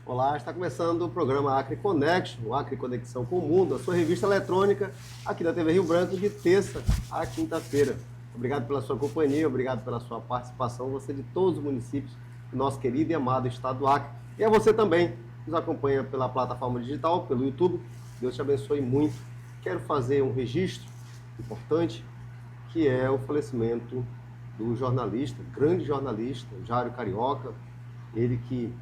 Olá, está começando o programa Acre Connection, o Acre Conexão com o Mundo, a sua revista eletrônica aqui da TV Rio Branco, de terça a quinta-feira. Obrigado pela sua companhia, obrigado pela sua participação, você de todos os municípios do nosso querido e amado estado do Acre. E a você também, que nos acompanha pela plataforma digital, pelo YouTube. Deus te abençoe muito. Quero fazer um registro importante, que é o falecimento do jornalista, grande jornalista, Jário Carioca, ele que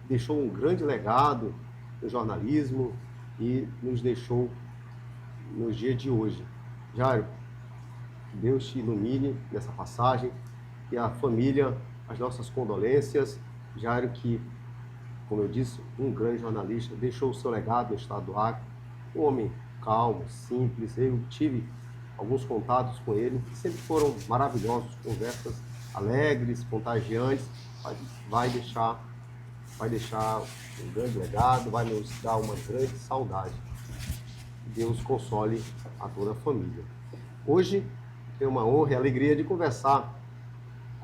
deixou um grande legado no jornalismo e nos deixou nos dias de hoje. Jário, que Deus te ilumine nessa passagem e a família, as nossas condolências. Jário que, como eu disse, um grande jornalista, deixou o seu legado no estado do Acre, um homem calmo, simples. Eu tive alguns contatos com ele que sempre foram maravilhosos, conversas alegres, contagiantes. Vai deixar um grande legado, vai nos dar uma grande saudade. Deus console a toda a família. Hoje tenho uma honra e alegria de conversar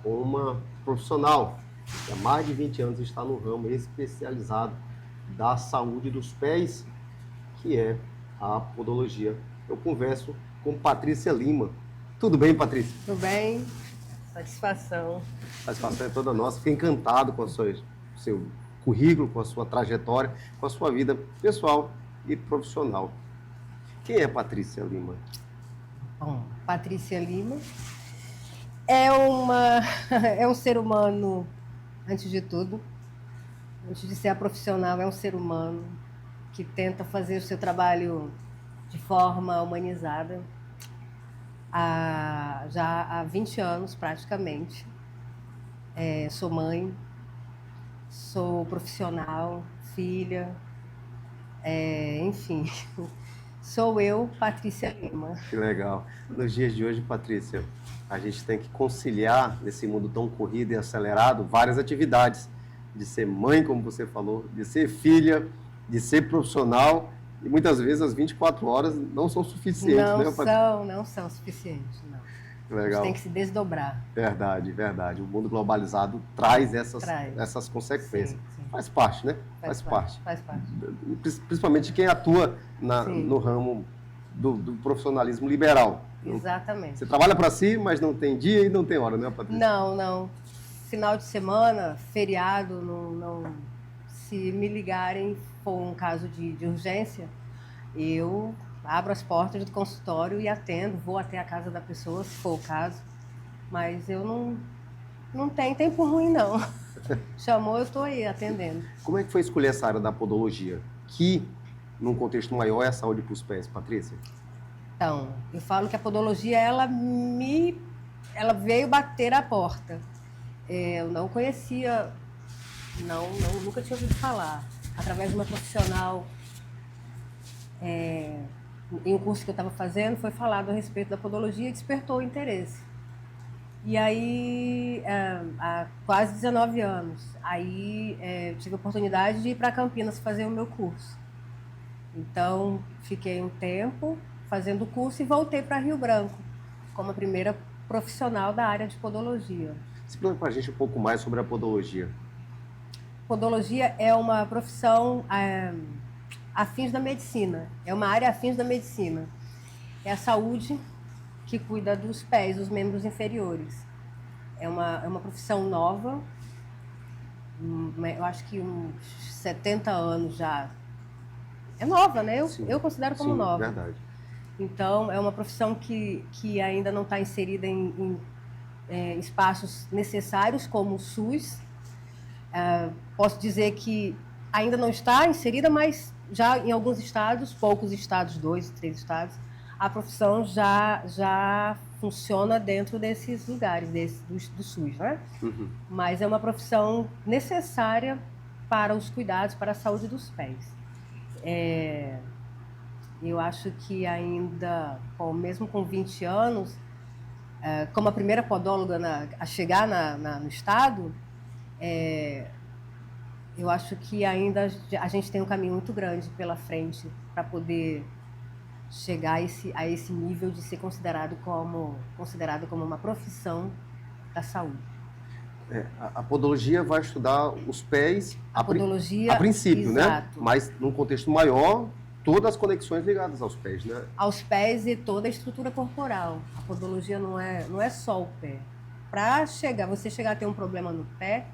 com uma profissional que há mais de 20 anos está no ramo especializado da saúde dos pés, que é a podologia. Eu converso com Patrícia Lima. Tudo bem, Patrícia? Tudo bem, satisfação. A satisfação é toda nossa. Fiquei encantado com o seu currículo, com a sua trajetória, com a sua vida pessoal e profissional. Quem é Patrícia Lima? Bom, Patrícia Lima é um ser humano, antes de tudo. Antes de ser a profissional, é um ser humano que tenta fazer o seu trabalho de forma humanizada. Já há 20 anos, praticamente. Sou mãe, sou profissional, filha, enfim, sou eu, Patrícia Lima. Que legal. Nos dias de hoje, Patrícia, a gente tem que conciliar, nesse mundo tão corrido e acelerado, várias atividades. De ser mãe, como você falou, de ser filha, de ser profissional, e muitas vezes as 24 horas não são suficientes, né, Patrícia? Não são suficientes, não. Legal. A gente tem que se desdobrar. Verdade, verdade. O mundo globalizado traz essas consequências. Sim, sim. Faz parte, né? Faz parte. Principalmente quem atua no ramo do profissionalismo liberal. Exatamente. Você trabalha para si, mas não tem dia e não tem hora, né, Patrícia? Não. Final de semana, feriado, não. Se me ligarem, for um caso de urgência, eu abro as portas do consultório e atendo, vou até a casa da pessoa, se for o caso. Mas eu não tenho tempo ruim, não. Chamou, eu estou aí atendendo. Como é que foi escolher essa área da podologia? Que, num contexto maior, é a saúde para os pés, Patrícia? Então, eu falo que a podologia, ela veio bater a porta. Eu não conhecia, nunca tinha ouvido falar. Através de uma profissional, em um curso que eu estava fazendo, foi falado a respeito da podologia e despertou o interesse. E aí, há quase 19 anos, eu tive a oportunidade de ir para Campinas fazer o meu curso. Então, fiquei um tempo fazendo o curso e voltei para Rio Branco, como a primeira profissional da área de podologia. Explica para a gente um pouco mais sobre a podologia. Podologia é uma profissão afins da medicina, é uma área afins da medicina. É a saúde que cuida dos pés, dos membros inferiores. É uma profissão nova, eu acho que uns 70 anos já. É nova, né? Eu considero como nova. Verdade. Então, é uma profissão que ainda não está inserida em espaços necessários, como o SUS. Posso dizer que ainda não está inserida, mas já em alguns estados, poucos estados, 2, 3 estados, a profissão já funciona dentro desses lugares, do SUS, né? Uhum. Mas é uma profissão necessária para os cuidados, para a saúde dos pés. Eu acho que ainda, mesmo com 20 anos, como a primeira podóloga a chegar no estado, eu acho que ainda a gente tem um caminho muito grande pela frente para poder chegar a esse nível de ser considerado como uma profissão da saúde. A podologia vai estudar os pés Podologia, a princípio, né? exato. Mas num contexto maior, todas as conexões ligadas aos pés, né? Aos pés e toda a estrutura corporal. A podologia não é só o pé. Para você chegar a ter um problema no pé,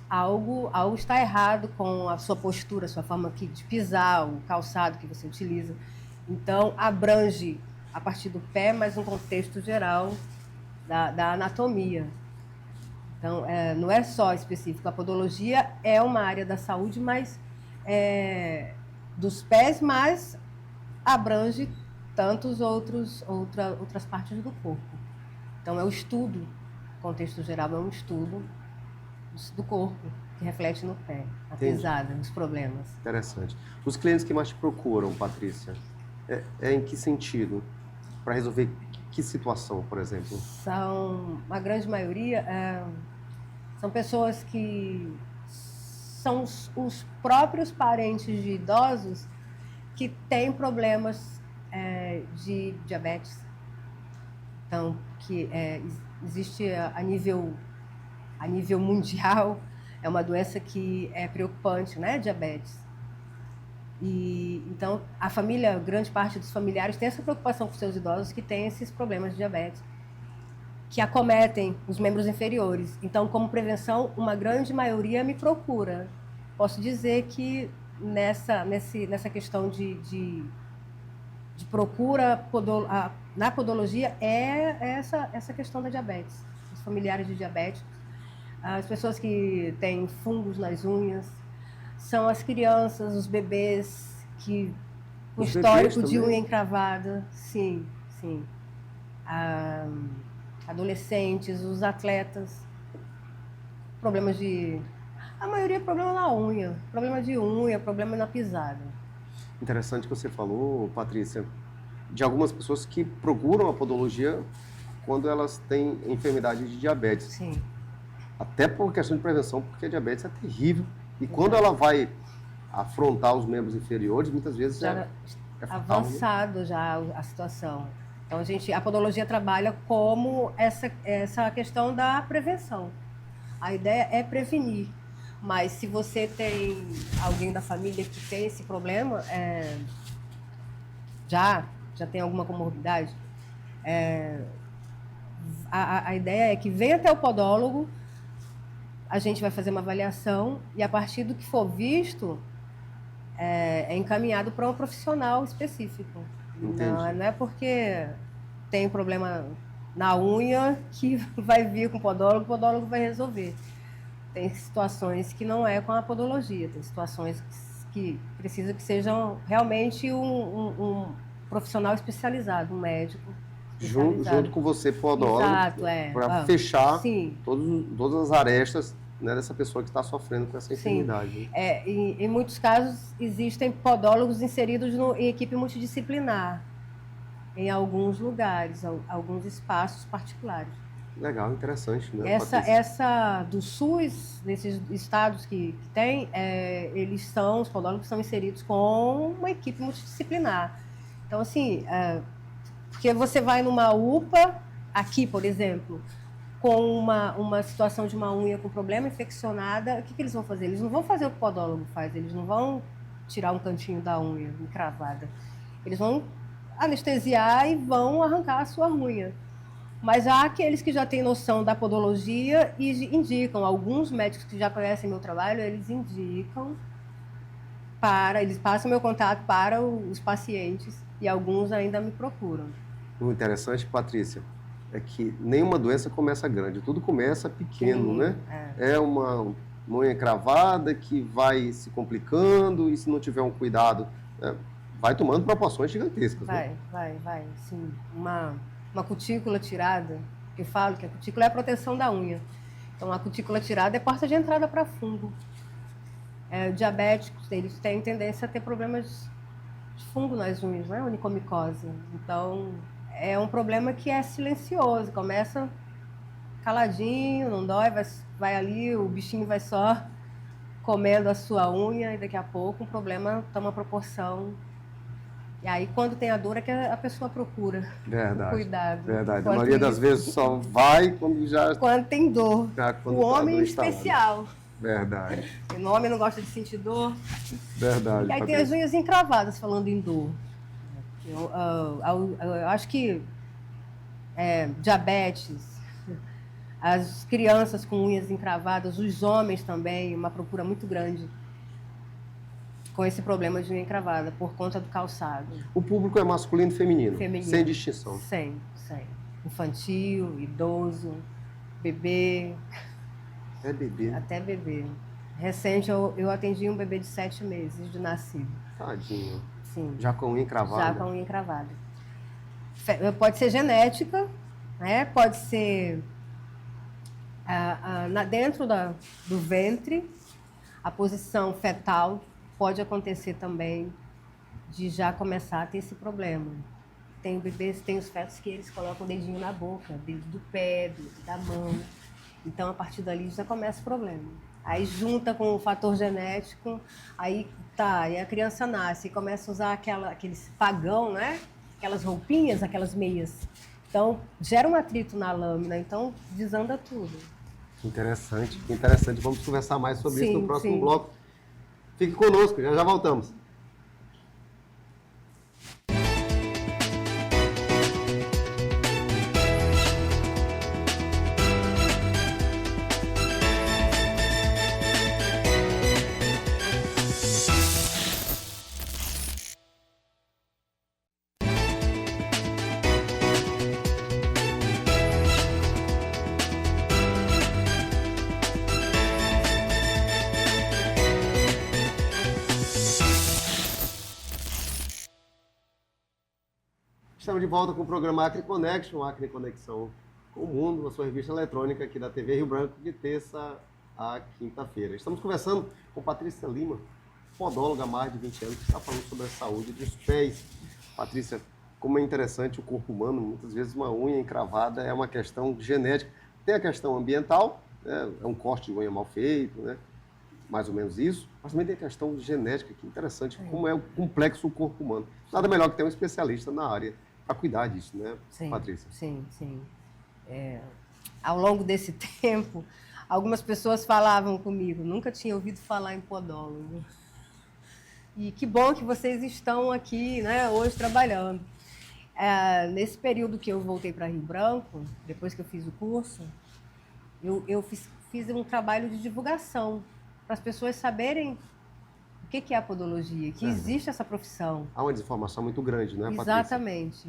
algo está errado com a sua postura, a sua forma de pisar, o calçado que você utiliza. Então, abrange a partir do pé, mas um contexto geral da anatomia. Então, não é só específico. A podologia é uma área da saúde, mas dos pés, mas abrange tantos outras partes do corpo. Então, é o estudo, o contexto geral é um estudo do corpo, que reflete no pé, a pisada, os problemas. Interessante. Os clientes que mais te procuram, Patrícia, em que sentido? Para resolver que situação, por exemplo? A grande maioria, são pessoas que são os próprios parentes de idosos que têm problemas de diabetes. Então, que existe a nível mundial, é uma doença que é preocupante, né? Diabetes. E então a família, grande parte dos familiares tem essa preocupação com seus idosos que têm esses problemas de diabetes, que acometem os membros inferiores. Então, como prevenção, uma grande maioria me procura. Posso dizer que nessa questão de procura na podologia essa questão da diabetes, os familiares de diabetes. As pessoas que têm fungos nas unhas, são as crianças, os bebês com histórico de unha encravada, sim. Adolescentes, os atletas, a maioria é problema na unha, problema de unha, problema na pisada. Interessante que você falou, Patrícia, de algumas pessoas que procuram a podologia quando elas têm enfermidade de diabetes. Sim. Até por questão de prevenção, porque a diabetes é terrível. E quando ela vai afrontar os membros inferiores, muitas vezes já é avançado, né? Já a situação. Então, a podologia trabalha como essa questão da prevenção. A ideia é prevenir. Mas se você tem alguém da família que tem esse problema, já tem alguma comorbidade, a ideia é que venha até o podólogo, a gente vai fazer uma avaliação e, a partir do que for visto, é encaminhado para um profissional específico. Não é porque tem problema na unha que vai vir com o podólogo vai resolver. Tem situações que não é com a podologia, tem situações que precisa que sejam realmente um profissional especializado, um médico. Junto com você, podólogo, para fechar todas as arestas, né, dessa pessoa que está sofrendo com essa enfermidade. Em muitos casos, existem podólogos inseridos em equipe multidisciplinar, em alguns lugares, alguns espaços particulares. Legal, interessante, né? Essa do SUS, nesses estados que tem, os podólogos são inseridos com uma equipe multidisciplinar. Então, assim, porque você vai numa UPA, aqui, por exemplo, com uma situação de uma unha com problema infeccionada, o que eles vão fazer? Eles não vão fazer o que o podólogo faz, eles não vão tirar um cantinho da unha encravada. Eles vão anestesiar e vão arrancar a sua unha. Mas há aqueles que já têm noção da podologia e indicam. Alguns médicos que já conhecem meu trabalho, eles indicam eles passam meu contato para os pacientes e alguns ainda me procuram. O interessante, Patrícia, é que nenhuma doença começa grande, tudo começa pequeno, né? É uma unha encravada que vai se complicando e, se não tiver um cuidado, vai tomando proporções gigantescas. Vai, sim. Uma cutícula tirada, eu falo que a cutícula é a proteção da unha. Então, a cutícula tirada é porta de entrada para fungo. Diabéticos, eles têm tendência a ter problemas de fungo nas unhas, né? Onicomicose. Então, é um problema que é silencioso, começa caladinho, não dói, vai ali, o bichinho vai só comendo a sua unha e daqui a pouco o problema toma proporção E aí, quando tem a dor, é que a pessoa procura Verdade. o cuidado. Verdade. A Enquanto maioria das isso, vezes só vai quando já... quando tem dor. quando O tá a homem dor em instalada. especial. Verdade. O homem não gosta de sentir dor. Verdade, E aí tem as unhas encravadas, falando em dor. Eu acho que diabetes, as crianças com unhas encravadas, os homens também, uma procura muito grande com esse problema de unha encravada, por conta do calçado. O público é masculino e feminino, Feminino. sem distinção. Sem. Infantil, idoso, bebê. É bebê. Até bebê. Recente, eu atendi um bebê de 7 meses de nascido. Tadinho. Sim. Já com unha encravada? Já com unha encravada. Pode ser genética, né? Pode ser dentro do ventre, a posição fetal pode acontecer também de já começar a ter esse problema. Tem bebês, tem os fetos que eles colocam o dedinho na boca, dedo do pé, dedo da mão. Então, a partir dali já começa o problema. Aí junta com o fator genético, aí a criança nasce e começa a usar aqueles pagão, né? Aquelas roupinhas, aquelas meias. Então, gera um atrito na lâmina, então desanda tudo. Interessante, interessante. Vamos conversar mais sobre isso no próximo bloco. Fique conosco, já voltamos. Estamos de volta com o programa Acre Connection, Acre Conexão com o Mundo, a sua revista eletrônica aqui da TV Rio Branco, de terça a quinta-feira. Estamos conversando com Patrícia Lima, podóloga há mais de 20 anos, que está falando sobre a saúde dos pés. Patrícia, como é interessante o corpo humano, muitas vezes uma unha encravada é uma questão genética. Tem a questão ambiental, né? É um corte de unha mal feito, né? Mais ou menos isso, mas também tem a questão genética, que é interessante, como é complexo o corpo humano. Nada melhor que ter um especialista na área para cuidar disso, né, Patrícia? Sim. Ao longo desse tempo, algumas pessoas falavam comigo, nunca tinha ouvido falar em podólogo. E que bom que vocês estão aqui, né, hoje trabalhando. Nesse período que eu voltei para Rio Branco, depois que eu fiz o curso, eu fiz um trabalho de divulgação, para as pessoas saberem o que é a podologia, que existe essa profissão. Há uma desinformação muito grande, né, Patrícia? Exatamente.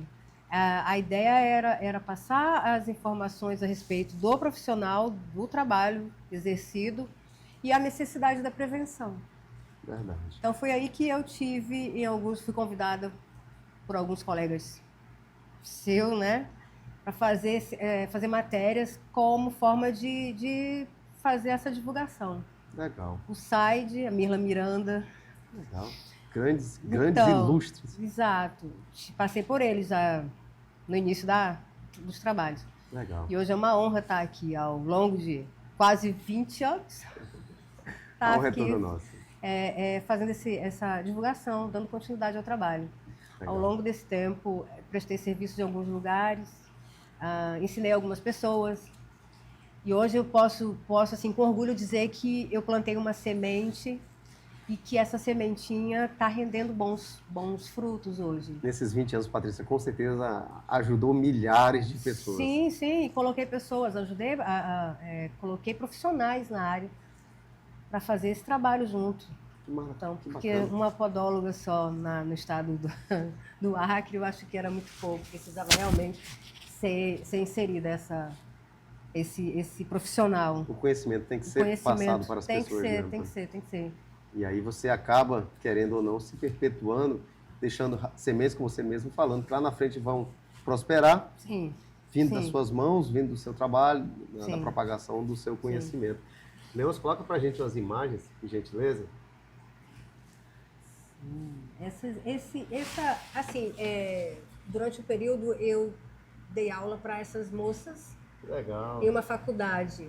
A ideia era passar as informações a respeito do profissional, do trabalho exercido e a necessidade da prevenção. Verdade. Então foi aí que eu fui convidada por alguns colegas seus, né, para fazer matérias como forma de fazer essa divulgação. Legal. O SAID, a Mirla Miranda. Legal. Grandes Então, ilustres. Exato. Passei por eles no início dos trabalhos. Legal. E hoje é uma honra estar aqui ao longo de quase 20 anos. A honra é toda nossa. Fazendo essa divulgação, dando continuidade ao trabalho. Legal. Ao longo desse tempo, prestei serviço em alguns lugares, ensinei algumas pessoas. E hoje eu posso assim, com orgulho dizer que eu plantei uma semente e que essa sementinha está rendendo bons frutos hoje. Nesses 20 anos, Patrícia, com certeza ajudou milhares de pessoas. Sim, coloquei pessoas, coloquei profissionais na área para fazer esse trabalho junto. Então, porque uma podóloga só no estado do Acre, eu acho que era muito pouco, precisava realmente ser inserida esse profissional. O conhecimento tem que ser passado para as pessoas. Tem que ser. E aí você acaba, querendo ou não, se perpetuando, deixando sementes, como você mesmo falando, que lá na frente vão prosperar, vindo das suas mãos, vindo do seu trabalho, da propagação do seu conhecimento. Leôncio, coloca para a gente umas imagens, por gentileza. Durante o período eu dei aula para essas moças. Legal. Em uma faculdade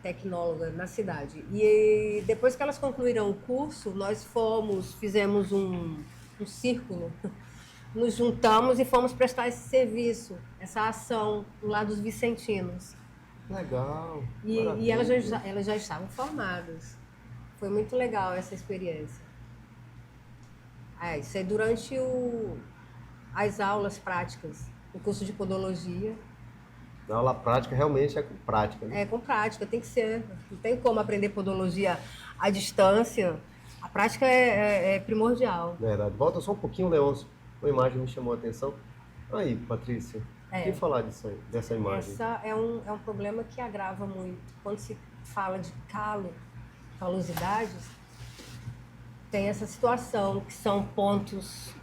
tecnóloga na cidade. E depois que elas concluíram o curso, nós fizemos um círculo nos juntamos e fomos prestar esse serviço, essa ação do lado dos vicentinos. Legal. E elas já estavam formadas. Foi muito legal essa experiência. Isso é durante as aulas práticas, o curso de podologia. A aula prática realmente é com prática, né? É com prática, tem que ser. Não tem como aprender podologia à distância. A prática é primordial. Verdade. Volta só um pouquinho, Leôncio. Uma imagem me chamou a atenção. Aí, Patrícia, o que falar dessa imagem? Essa é um problema que agrava muito. Quando se fala de calosidades, tem essa situação, que são pontos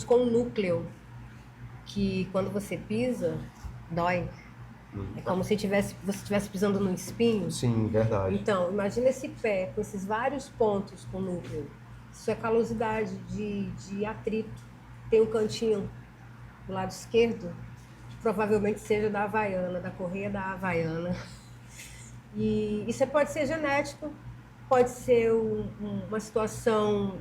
com núcleo, que quando você pisa, dói. É como se você estivesse pisando num espinho. Sim, verdade. Então, imagina esse pé com esses vários pontos com núcleo. Isso é calosidade de atrito. Tem um cantinho do lado esquerdo, que provavelmente seja da Havaiana, da correia da Havaiana. E isso pode ser genético, pode ser uma situação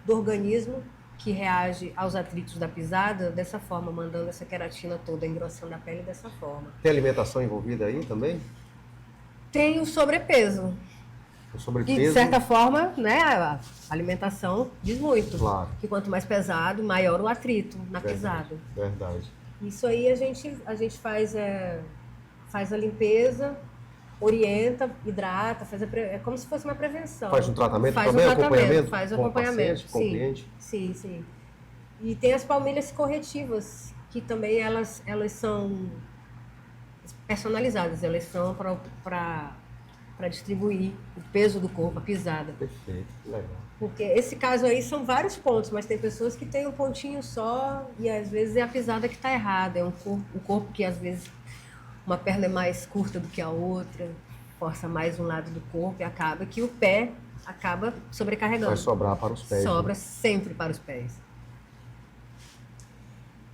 do organismo que reage aos atritos da pisada dessa forma, mandando essa queratina toda, engrossando a pele dessa forma. Tem alimentação envolvida aí também? Tem o sobrepeso. O sobrepeso? E, de certa forma, né, a alimentação diz muito. Claro. Que quanto mais pesado, maior o atrito na Verdade. pisada. Verdade. Isso aí a gente faz a limpeza, orienta, hidrata, é como se fosse uma prevenção. Faz um tratamento faz também, um tratamento, acompanhamento? faz o com o acompanhamento, paciente, com o cliente? sim. E tem as palmilhas corretivas, que também elas são personalizadas, elas são para distribuir o peso do corpo, a pisada. Perfeito, legal. Porque esse caso aí são vários pontos, mas tem pessoas que têm um pontinho só e às vezes é a pisada que está errada. É um corpo que às vezes uma perna é mais curta do que a outra, força mais um lado do corpo e acaba que o pé acaba sobrecarregando. Vai sobrar para os pés. Sobra né? sempre para os pés.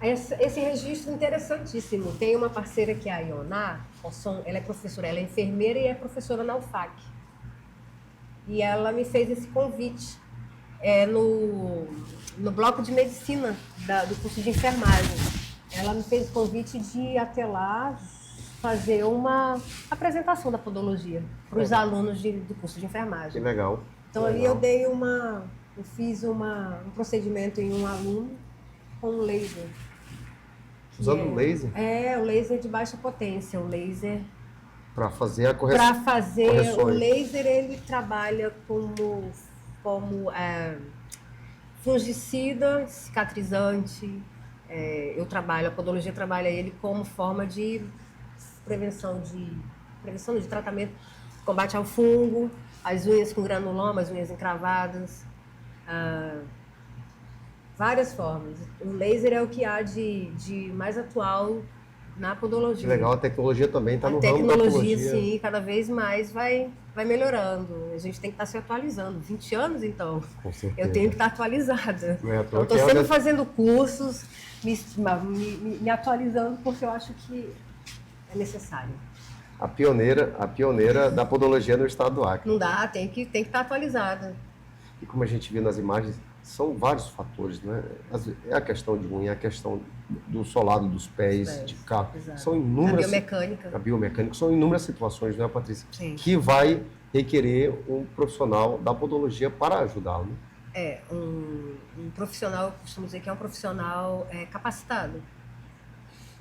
Esse registro interessantíssimo. Tem uma parceira que é a Ioná Rosson, ela é professora, ela é enfermeira e é professora na UFAC. E ela me fez esse convite no bloco de medicina do curso de enfermagem. Ela me fez o convite de ir até lá fazer uma apresentação da podologia para os alunos do curso de enfermagem. Que legal. Então ali eu fiz um procedimento em um aluno com um laser. Usando laser? O laser de baixa potência, o laser... Para fazer a correção. Para fazer, correções. o laser ele trabalha como fungicida, cicatrizante. A podologia trabalha ele como forma de prevenção de tratamento, combate ao fungo, as unhas com granuloma, as unhas encravadas, várias formas. O laser é o que há de mais atual na podologia. Que legal, a tecnologia também está no ramo da tecnologia, podologia. sim, cada vez mais vai melhorando. A gente tem que estar se atualizando. 20 anos, então. Com certeza. Eu tenho que estar atualizada. Não é à toa Eu estou que sempre ela- fazendo cursos, me atualizando, porque eu acho que é necessário. A pioneira da podologia no estado do Acre. Não dá, tem que estar atualizada. E como a gente viu nas imagens, são vários fatores, né? É a questão de unha, é a questão do solado dos pés, de carro. Exato. São inúmeras... A A biomecânica. São inúmeras situações, não é, Patrícia? Sim. Que vai requerer um profissional da podologia para ajudá-lo. Né? Um profissional, eu costumo dizer que é um profissional capacitado.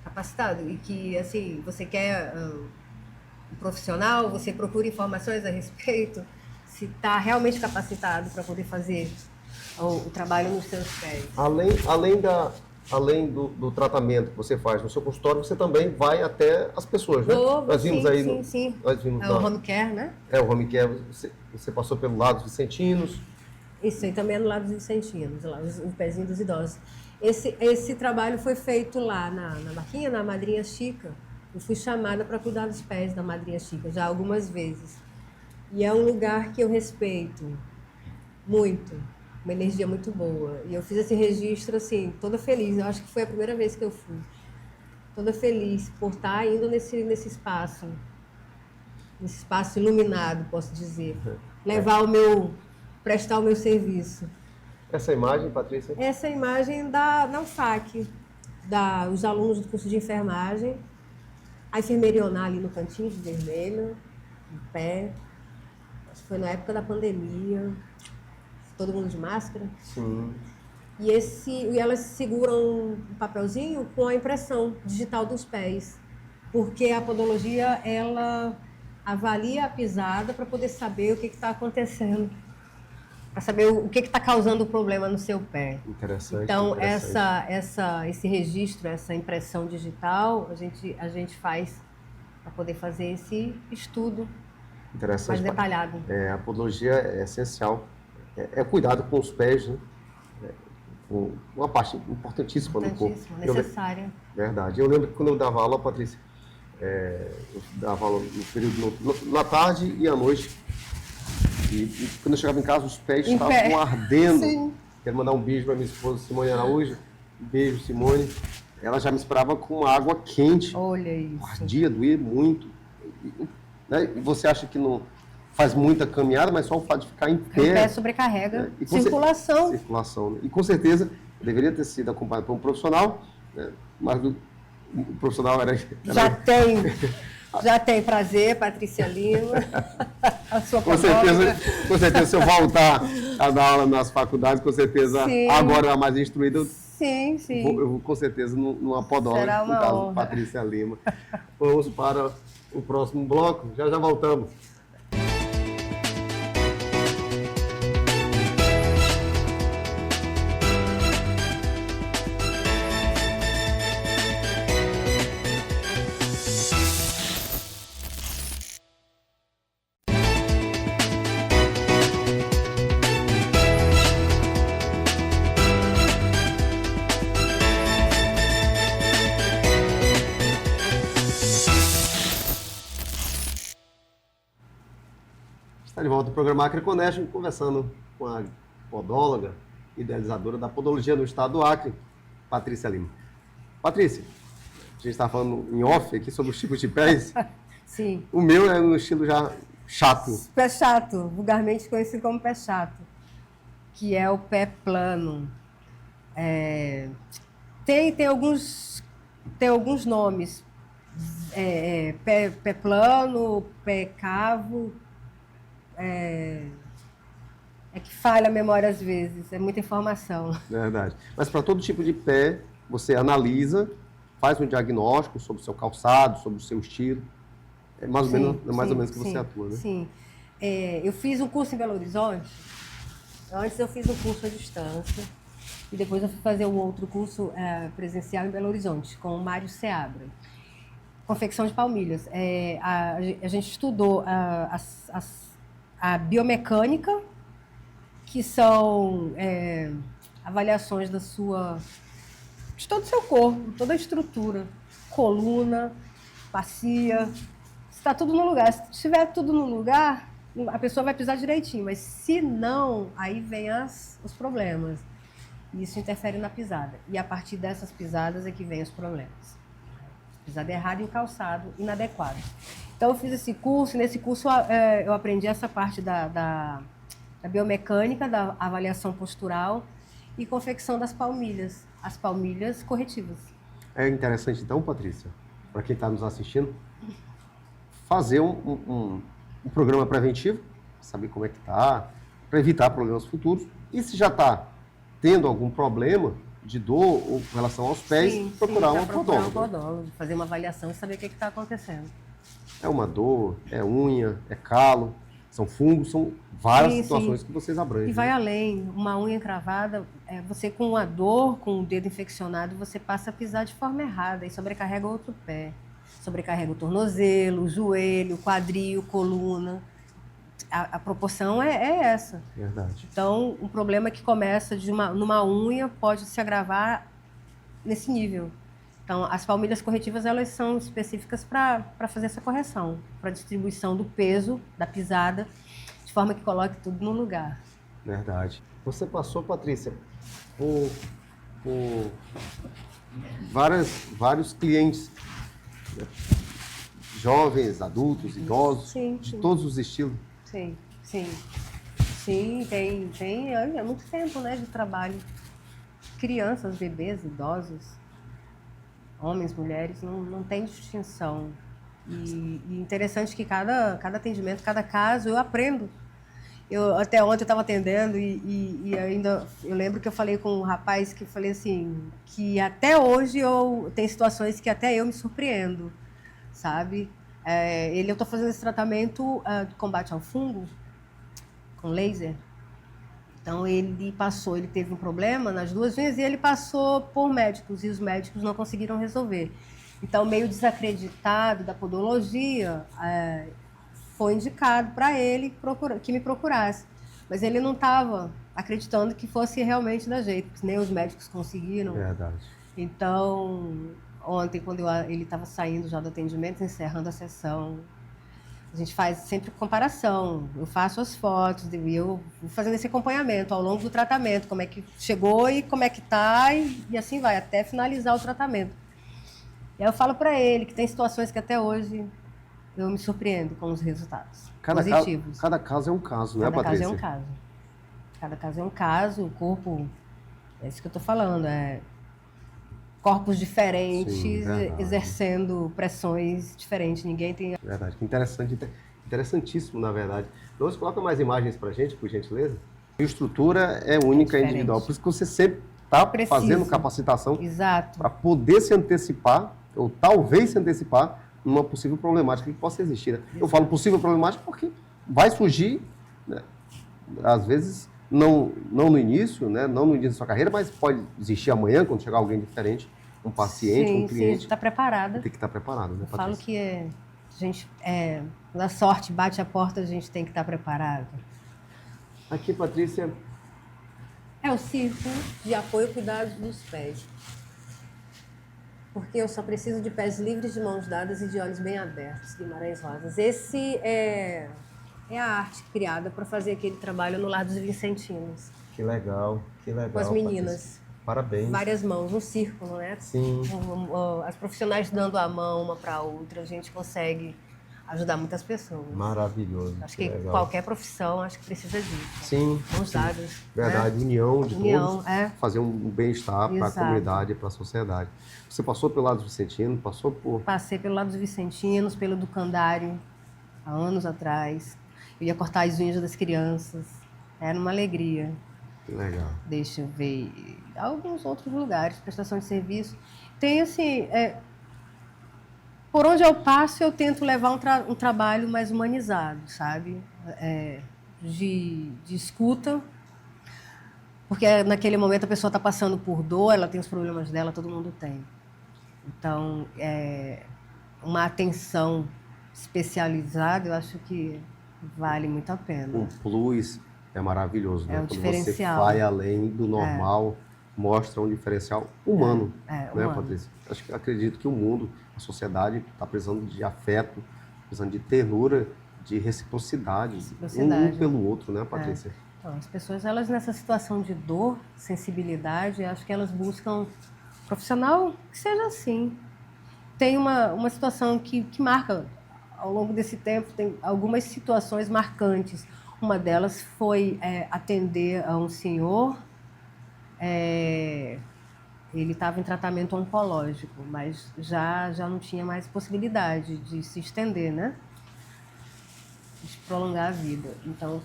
Capacitado. E que, assim, você quer um profissional, você procura informações a respeito, se está realmente capacitado para poder fazer o trabalho nos seus pés. Além do tratamento que você faz no seu consultório, você também vai até as pessoas, né? Nós vimos sim, aí... sim. Nós vimos É o home care, né? o home care. Você passou pelo lado dos vicentinos. Isso aí também é no lado dos vicentinos, lá, o pezinho dos idosos. Esse trabalho foi feito lá na Barquinha, na Madrinha Chica. Eu fui chamada para cuidar dos pés da Madrinha Chica já algumas vezes. E é um lugar que eu respeito muito, uma energia muito boa. E eu fiz esse registro, assim, toda feliz. Eu acho que foi a primeira vez que eu fui. Toda feliz por estar indo nesse espaço iluminado, posso dizer. Prestar o meu serviço. Essa imagem, Patrícia? Essa imagem da UFAC, os alunos do curso de enfermagem, a enfermeirionar ali no cantinho de vermelho, em pé. Acho que foi na época da pandemia, todo mundo de máscara. Sim. E elas seguram um papelzinho com a impressão digital dos pés, porque a podologia, ela avalia a pisada para poder saber o que está acontecendo, para saber o que está causando o problema no seu pé. Interessante. Então, interessante. esse registro, essa impressão digital, a gente faz para poder fazer esse estudo mais detalhado. A podologia é essencial. É cuidado com os pés, né? Uma parte importantíssima do corpo. Necessária. Verdade. Eu lembro que quando eu dava aula, Patrícia, eu dava aula no período na tarde e à noite. E quando eu chegava em casa, os pés estavam ardendo. Sim. Quero mandar um beijo para minha esposa Simone Araújo. Um beijo, Simone. Ela já me esperava com água quente. Olha isso. Ardia, doía muito. Né? E você acha que não faz muita caminhada, mas só o fato de ficar em pé. O pé sobrecarrega. Circulação. Circulação. Né? E com certeza deveria ter sido acompanhado por um profissional, né? Mas o profissional era. Já tem prazer, Patrícia Lima. A sua com certeza, se eu voltar a dar aula nas faculdades, com certeza, sim, agora mais instruída, sim. Eu vou com certeza numa podóloga, no caso honra. Patrícia Lima. Vamos para o próximo bloco, já voltamos. Está de volta ao programa Acre Connection, conversando com a podóloga, idealizadora da podologia no estado do Acre, Patrícia Lima. Patrícia, a gente está falando em off aqui sobre os tipos de pés. Sim. O meu é no estilo já chato. Pé chato, vulgarmente conhecido como pé chato, que é o pé plano. Tem alguns nomes. Pé plano, pé cavo. É que falha a memória às vezes, é muita informação. Verdade. Mas para todo tipo de pé, você analisa, faz um diagnóstico sobre o seu calçado, sobre o seu estilo. É mais ou menos que você atua, né? Sim. Eu fiz um curso em Belo Horizonte. Antes eu fiz um curso à distância. E depois eu fui fazer um outro curso presencial em Belo Horizonte, com o Mário Seabra. Confecção de palmilhas. A gente estudou a biomecânica, que são avaliações de todo o seu corpo, toda a estrutura, coluna, bacia, se está tudo no lugar. Se estiver tudo no lugar, a pessoa vai pisar direitinho, mas se não, aí vem os problemas. E isso interfere na pisada. E a partir dessas pisadas é que vem os problemas. Pisada errada em calçado inadequado. Então eu fiz esse curso, e nesse curso eu aprendi essa parte da biomecânica, da avaliação postural e confecção das palmilhas, as palmilhas corretivas. É interessante então, Patrícia, para quem está nos assistindo, fazer um programa preventivo, saber como é que está, para evitar problemas futuros. E se já está tendo algum problema de dor ou com relação aos pés, procurar um podólogo. Fazer uma avaliação e saber o que está acontecendo. É uma dor, é unha, é calo, são fungos, são várias situações que vocês abrangem. E vai além, uma unha encravada, você com uma dor, com o dedo infeccionado, você passa a pisar de forma errada e sobrecarrega outro pé. Sobrecarrega o tornozelo, o joelho, o quadril, coluna. A proporção é essa. Verdade. Então, um problema que começa numa unha pode se agravar nesse nível. Então, as palmilhas corretivas, elas são específicas para fazer essa correção, para distribuição do peso, da pisada, de forma que coloque tudo no lugar. Verdade. Você passou, Patrícia, por vários clientes, né? Jovens, adultos, idosos, de todos os estilos. Sim. Sim, é muito tempo, né, de trabalho. Crianças, bebês, idosos, homens, mulheres, não tem distinção. E interessante que cada atendimento, cada caso, eu aprendo. Até ontem eu estava atendendo e ainda eu lembro que eu falei com um rapaz que falei assim, que até hoje tem situações que até eu me surpreendo, sabe? Eu estou fazendo esse tratamento de combate ao fungo com laser. Então ele teve um problema nas duas unhas e ele passou por médicos e os médicos não conseguiram resolver. Então, meio desacreditado da podologia, foi indicado para ele que me procurasse. Mas ele não estava acreditando que fosse realmente da jeito, porque nem os médicos conseguiram. Verdade. Então, ontem, quando ele estava saindo já do atendimento, encerrando a sessão, a gente faz sempre comparação. Eu faço as fotos e eu vou fazendo esse acompanhamento ao longo do tratamento, como é que chegou e como é que está, e assim vai, até finalizar o tratamento. E aí eu falo para ele que tem situações que até hoje eu me surpreendo com os resultados positivos. Cada caso é um caso, né, Patrícia? Cada caso é um caso. Cada caso é um caso, o corpo, é isso que eu estou falando, corpos diferentes, sim, exercendo pressões diferentes, ninguém tem... Verdade, que interessante, interessantíssimo, na verdade. Então, você coloca mais imagens para a gente, por gentileza? A estrutura é única, individual, por isso que você sempre está fazendo capacitação para poder se antecipar, ou talvez se antecipar, numa possível problemática que possa existir. Né? Eu falo possível problemática porque vai surgir, né, às vezes, não no início, né, não no início da sua carreira, mas pode existir amanhã, quando chegar alguém diferente, um paciente, um cliente. Sim, a gente está preparada. Tem que estar preparado, né, Patrícia? Eu falo que a gente, quando a sorte bate a porta, a gente tem que estar preparado. Aqui, Patrícia... É o círculo de apoio e cuidado dos pés. Porque eu só preciso de pés livres, de mãos dadas e de olhos bem abertos, Guimarães Rosas. Esse é a arte criada para fazer aquele trabalho no Lar dos Vicentinos. Que legal, que legal. Com as meninas. Patrícia. Parabéns. Várias mãos, um círculo, né? Sim. As profissionais dando a mão uma para a outra, a gente consegue ajudar muitas pessoas. Maravilhoso. Acho que qualquer profissão, acho que precisa disso. Sim. Mãos dadas. Verdade, né? União de todos. Fazer um bem-estar para a comunidade e para a sociedade. Você passou pelo Lar dos Vicentinos, passou por... Passei pelo Lar dos Vicentinos, pelo Ducandário, há anos atrás. Eu ia cortar as unhas das crianças. Era uma alegria. Que legal. Deixa eu ver. Alguns outros lugares, prestação de serviço. Tem, assim... por onde eu passo, eu tento levar um trabalho mais humanizado, sabe? De escuta. Porque naquele momento a pessoa está passando por dor, ela tem os problemas dela, todo mundo tem. Então, uma atenção especializada, eu acho que vale muito a pena. Um plus é maravilhoso, né? Um diferencial. Quando você vai além do normal, mostra um diferencial humano, né, humano. Patrícia? Acredito que o mundo, a sociedade, está precisando de afeto, precisando de ternura, de reciprocidade. Um pelo outro, né, Patrícia? Então, as pessoas, elas nessa situação de dor, sensibilidade, acho que elas buscam profissional que seja assim. Tem uma situação que marca, ao longo desse tempo, tem algumas situações marcantes. Uma delas foi atender a um senhor, ele estava em tratamento oncológico, mas já não tinha mais possibilidade de se estender, né? De prolongar a vida. Então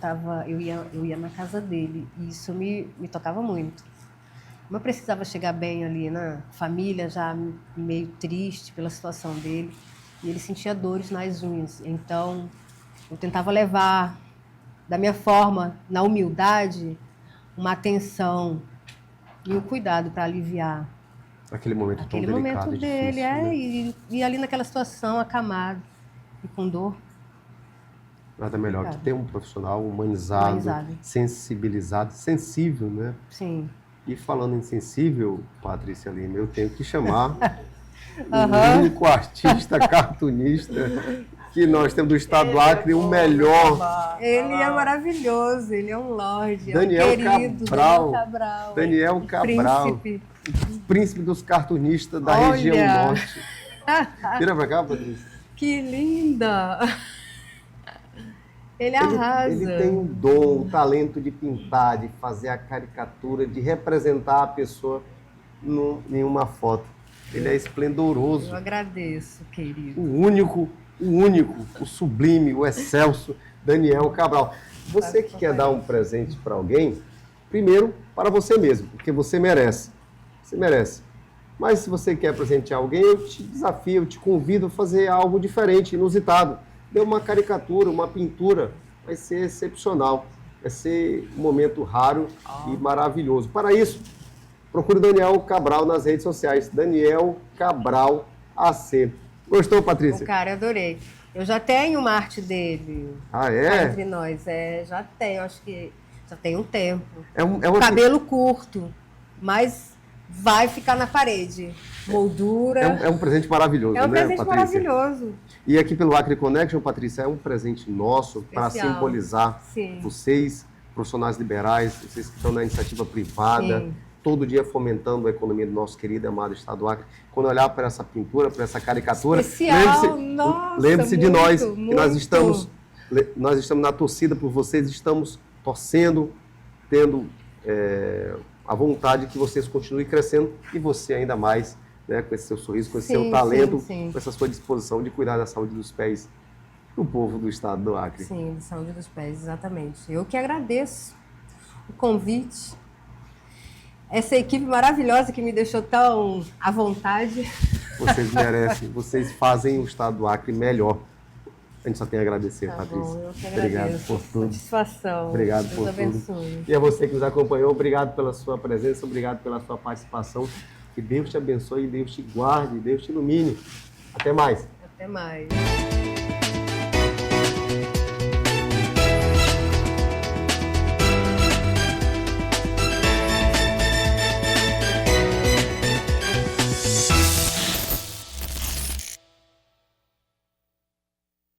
eu ia na casa dele e isso me tocava muito. Como eu precisava chegar bem ali na família, já meio triste pela situação dele, e ele sentia dores nas unhas. Então eu tentava levar, da minha forma, na humildade, uma atenção e um cuidado para aliviar aquele momento tão delicado momento dele, difícil, né? e ali naquela situação acamado e com dor. Nada melhor que ter um profissional humanizado, sensibilizado, sensível, né? Sim. E falando em sensível, Patrícia Lima, eu tenho que chamar o único artista cartunista que nós temos do estado do Acre, o melhor. Ele é maravilhoso, ele é um lorde, Daniel querido, Cabral. Daniel Cabral, príncipe dos cartunistas da região norte. Vira pra cá, Patrícia. Que linda! Ele arrasa. Ele tem um dom, um talento de pintar, de fazer a caricatura, de representar a pessoa em uma foto. Ele é esplendoroso. Eu agradeço, querido. O único, o sublime, o excelso Daniel Cabral. Você que quer dar um presente para alguém, primeiro para você mesmo, porque você merece. Você merece. Mas se você quer presentear alguém, eu te desafio, eu te convido a fazer algo diferente, inusitado. Dê uma caricatura, uma pintura, vai ser excepcional. Vai ser um momento raro e maravilhoso. Para isso, procure Daniel Cabral nas redes sociais. Daniel Cabral AC. Gostou, Patrícia? Cara, eu adorei. Eu já tenho uma arte dele. Ah, é? Cá entre nós. Já tenho, acho que já tem um tempo. É uma... Cabelo curto, mas vai ficar na parede. Moldura. É um presente maravilhoso, né, Patrícia? Maravilhoso. E aqui pelo Acre Connection, Patrícia, é um presente nosso para simbolizar vocês, profissionais liberais, vocês que estão na iniciativa privada, todo dia fomentando a economia do nosso querido e amado estado do Acre. Quando olhar para essa pintura, para essa caricatura, lembre-se de nós, que nós estamos na torcida por vocês, estamos torcendo, tendo a vontade que vocês continuem crescendo e você ainda mais, né, com esse seu sorriso, com esse seu talento, com essa sua disposição de cuidar da saúde dos pés do povo do estado do Acre. Sim, de saúde dos pés, exatamente. Eu que agradeço o convite, essa equipe maravilhosa que me deixou tão à vontade. Vocês merecem, vocês fazem o estado do Acre melhor. A gente só tem a agradecer, Patrícia. Bom, eu que agradeço. Obrigado por tudo. Satisfação. Obrigado Deus por abençoe. tudo. E a você que nos acompanhou, obrigado pela sua presença, obrigado pela sua participação. Que Deus te abençoe, Deus te guarde, Deus te ilumine. Até mais. Até mais.